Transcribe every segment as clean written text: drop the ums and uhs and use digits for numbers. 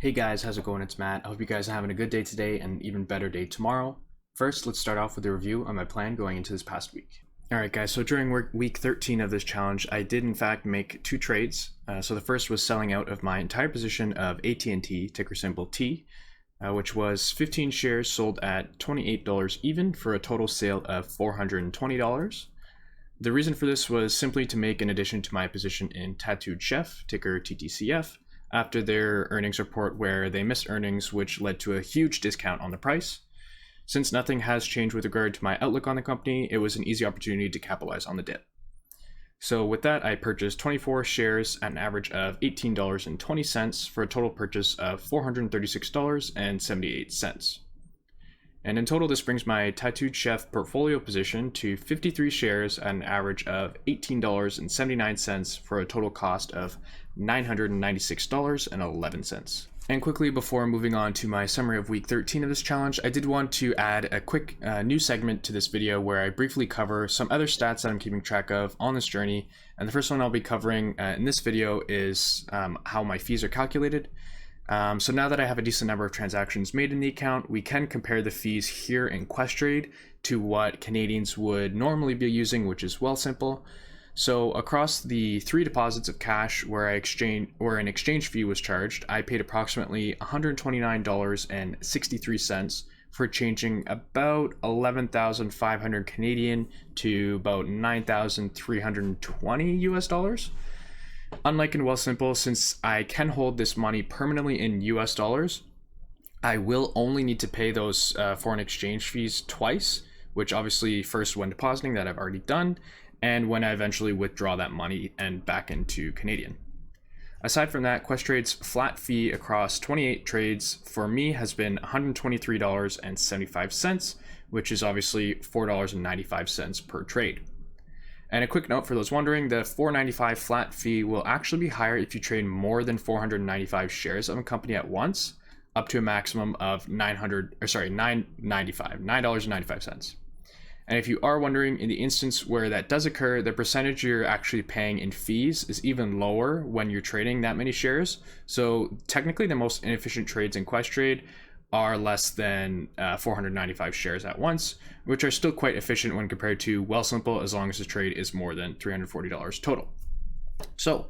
Hey guys, how's it going? It's Matt. I hope you guys are having a good day today and an even better day tomorrow. First, let's start off with a review on my plan going into this past week. Alright guys, so during week 13 of this challenge, I did in fact make two trades. So the first was selling out of my entire position of AT&T, ticker symbol T, which was 15 shares sold at $28 even for a total sale of $420. The reason for this was simply to make an addition to my position in Tattooed Chef, ticker TTCF, after their earnings report where they missed earnings, which led to a huge discount on the price. Since nothing has changed with regard to my outlook on the company, it was an easy opportunity to capitalize on the dip. So with that, I purchased 24 shares at an average of $18.20 for a total purchase of $436.78. And in total, this brings my Tattooed Chef portfolio position to 53 shares at an average of $18.79 for a total cost of $996.11. And quickly, before moving on to my summary of week 13 of this challenge, I did want to add a quick new segment to this video where I briefly cover some other stats that I'm keeping track of on this journey. And the first one I'll be covering in this video is how my fees are calculated. So now that I have a decent number of transactions made in the account, we can compare the fees here in Questrade to what Canadians would normally be using, which is Wealthsimple. So across the 3 deposits of cash where an exchange fee was charged, I paid approximately $129.63 for changing about 11,500 Canadian to about 9,320 US dollars. Unlike in Wealthsimple, since I can hold this money permanently in US dollars, I will only need to pay those foreign exchange fees twice, which obviously first when depositing, that I've already done, and when I eventually withdraw that money and back into Canadian. Aside from that, Questrade's flat fee across 28 trades for me has been $123.75, which is obviously $4.95 per trade. And a quick note for those wondering, the $4.95 flat fee will actually be higher if you trade more than 495 shares of a company at once, up to a maximum of $9.95. And if you are wondering, in the instance where that does occur, the percentage you're actually paying in fees is even lower when you're trading that many shares. So technically the most inefficient trades in Questrade are less than 495 shares at once, which are still quite efficient when compared to Wealthsimple as long as the trade is more than $340 total. So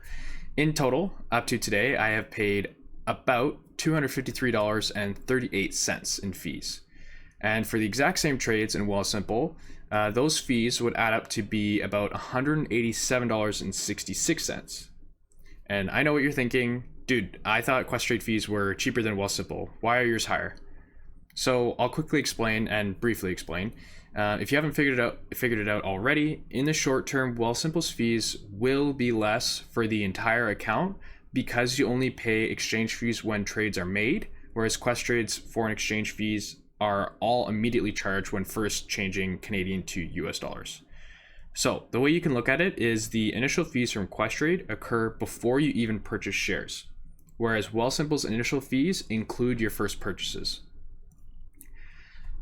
in total, up to today, I have paid about $253.38 in fees. And for the exact same trades in Wealthsimple, those fees would add up to be about $187.66. And I know what you're thinking, dude, I thought Questrade fees were cheaper than Wealthsimple. Why are yours higher? So I'll quickly explain and briefly explain. If you haven't figured it out already, in the short term, Wealthsimple's fees will be less for the entire account because you only pay exchange fees when trades are made, whereas Questrade's foreign exchange fees are all immediately charged when first changing Canadian to US dollars. So the way you can look at it is the initial fees from Questrade occur before you even purchase shares, whereas Wealthsimple's initial fees include your first purchases.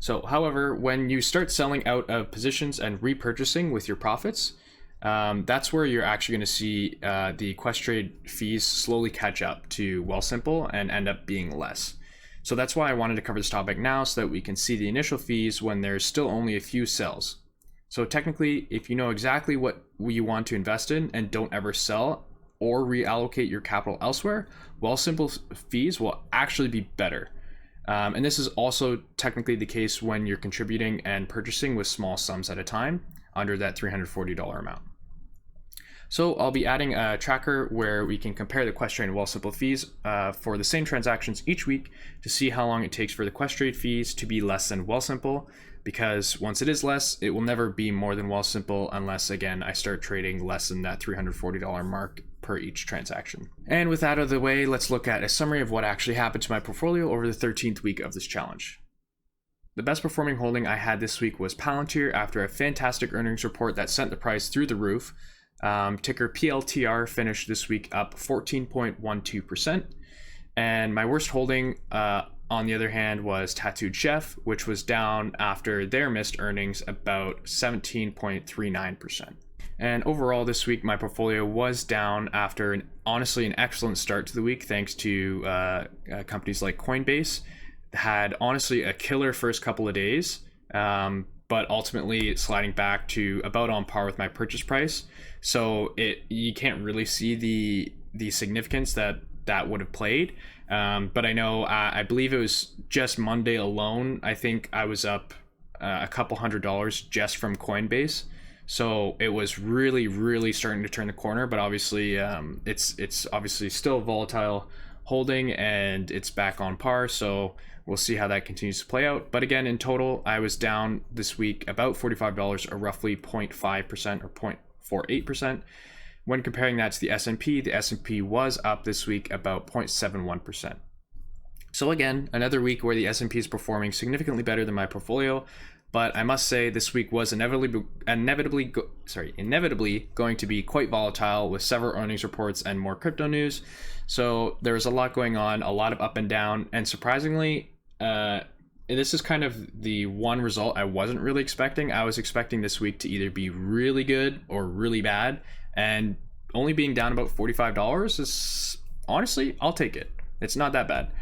So, however, when you start selling out of positions and repurchasing with your profits, that's where you're actually going to see the Questrade fees slowly catch up to Wealthsimple and end up being less. So that's why I wanted to cover this topic now so that we can see the initial fees when there's still only a few sales. So technically, if you know exactly what you want to invest in and don't ever sell or reallocate your capital elsewhere, Wealthsimple's fees will actually be better. And this is also technically the case when you're contributing and purchasing with small sums at a time under that $340 amount. So I'll be adding a tracker where we can compare the Questrade and Wealthsimple fees for the same transactions each week to see how long it takes for the Questrade fees to be less than Wealthsimple, because once it is less, it will never be more than Wealthsimple unless, again, I start trading less than that $340 mark per each transaction. And with that out of the way, let's look at a summary of what actually happened to my portfolio over the 13th week of this challenge. The best performing holding I had this week was Palantir after a fantastic earnings report that sent the price through the roof. Ticker PLTR finished this week up 14.12%. And my worst holding, on the other hand, was Tattooed Chef, which was down after their missed earnings about 17.39%. And overall this week, my portfolio was down after honestly an excellent start to the week, thanks to companies like Coinbase. Had honestly a killer first couple of days, but ultimately sliding back to about on par with my purchase price. So you can't really see the significance that would have played. But I know I believe it was just Monday alone. I think I was up a couple $100 just from Coinbase. So it was really starting to turn the corner. But obviously, it's obviously still volatile holding, and it's back on par. So we'll see how that continues to play out. But again, in total, I was down this week about $45, or roughly 0.5% or 0.48%. When comparing that to the S&P was up this week about 0.71%. So again, another week where the S&P is performing significantly better than my portfolio. But I must say this week was inevitably going to be quite volatile, with several earnings reports and more crypto news. So there was a lot going on, a lot of up and down, and surprisingly, this is kind of the one result I wasn't really expecting. I was expecting this week to either be really good or really bad, and only being down about $45 is, honestly, I'll take it. It's not that bad.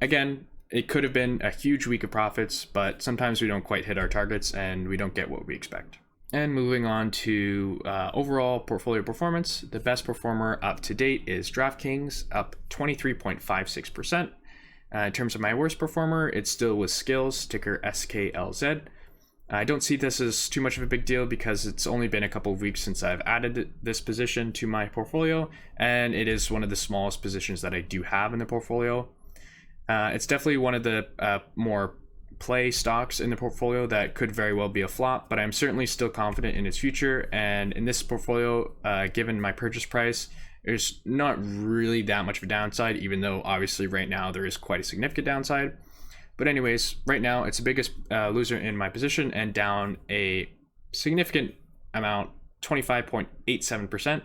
Again, it could have been a huge week of profits, but sometimes we don't quite hit our targets and we don't get what we expect. And moving on to overall portfolio performance, the best performer up to date is DraftKings, up 23.56%. In terms of my worst performer, it still was Skills, ticker SKLZ. I don't see this as too much of a big deal because it's only been a couple of weeks since I've added this position to my portfolio, and it is one of the smallest positions that I do have in the portfolio. It's definitely one of the more play stocks in the portfolio that could very well be a flop, but I'm certainly still confident in its future. And in this portfolio, given my purchase price, there's not really that much of a downside, even though obviously right now there is quite a significant downside. But anyways, right now it's the biggest loser in my position and down a significant amount, 25.87%.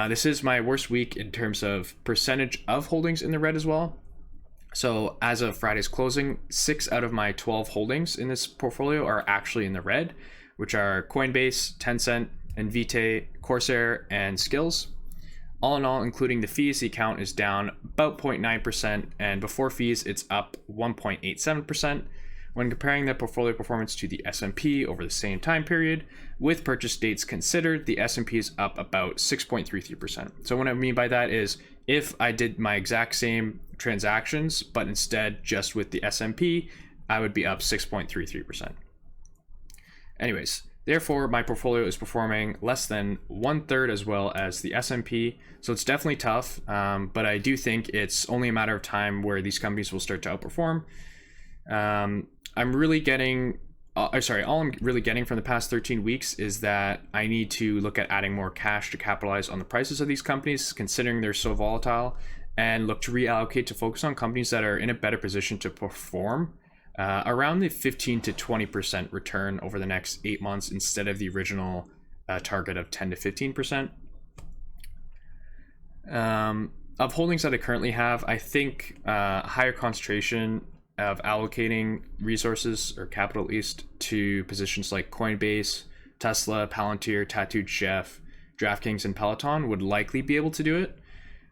This is my worst week in terms of percentage of holdings in the red as well. So as of Friday's closing, 6 out of my 12 holdings in this portfolio are actually in the red, which are Coinbase, Tencent, Invite, Corsair, and Skills. All in all, including the fees, the account is down about 0.9%, and before fees, it's up 1.87%. When comparing the portfolio performance to the S&P over the same time period, with purchase dates considered, the S&P is up about 6.33%. So what I mean by that is, if I did my exact same transactions, but instead just with the S&P, I would be up 6.33%. Anyways, therefore, my portfolio is performing less than 1/3 as well as the S&P, so it's definitely tough, but I do think it's only a matter of time where these companies will start to outperform. All I'm really getting from the past 13 weeks is that I need to look at adding more cash to capitalize on the prices of these companies, considering they're so volatile, and look to reallocate to focus on companies that are in a better position to perform. Around the 15 to 20% return over the next 8 months instead of the original target of 10 to 15%. Of holdings that I currently have, I think a higher concentration of allocating resources or capital at least to positions like Coinbase, Tesla, Palantir, Tattooed Chef, DraftKings, and Peloton would likely be able to do it.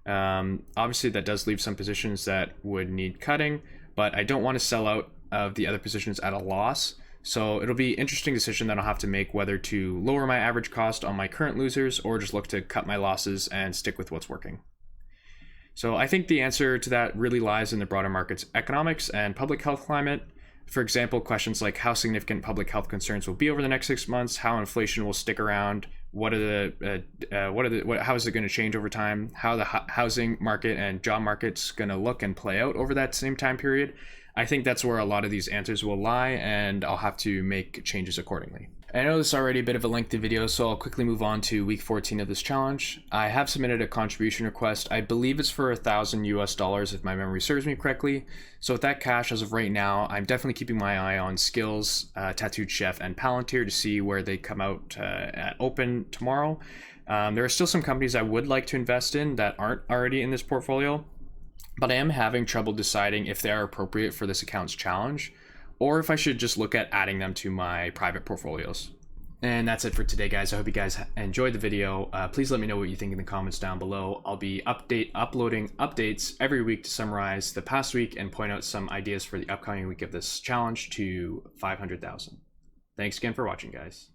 Obviously, that does leave some positions that would need cutting, but I don't want to sell out of the other positions at a loss. So it'll be an interesting decision that I'll have to make, whether to lower my average cost on my current losers or just look to cut my losses and stick with what's working. So I think the answer to that really lies in the broader market's economics and public health climate. For example, questions like how significant public health concerns will be over the next 6 months, how inflation will stick around, how is it going to change over time, how the housing market and job market's going to look and play out over that same time period. I think that's where a lot of these answers will lie, and I'll have to make changes accordingly. I know this is already a bit of a lengthy video, so I'll quickly move on to week 14 of this challenge. I have submitted a contribution request. I believe it's for $1,000 if my memory serves me correctly. So with that cash as of right now, I'm definitely keeping my eye on Skills, Tattooed Chef, and Palantir to see where they come out at open tomorrow. There are still some companies I would like to invest in that aren't already in this portfolio, but I am having trouble deciding if they are appropriate for this account's challenge, or if I should just look at adding them to my private portfolios. And that's it for today, guys. I hope you guys enjoyed the video. Please let me know what you think in the comments down below. I'll be uploading updates every week to summarize the past week and point out some ideas for the upcoming week of this challenge to 500,000. Thanks again for watching, guys.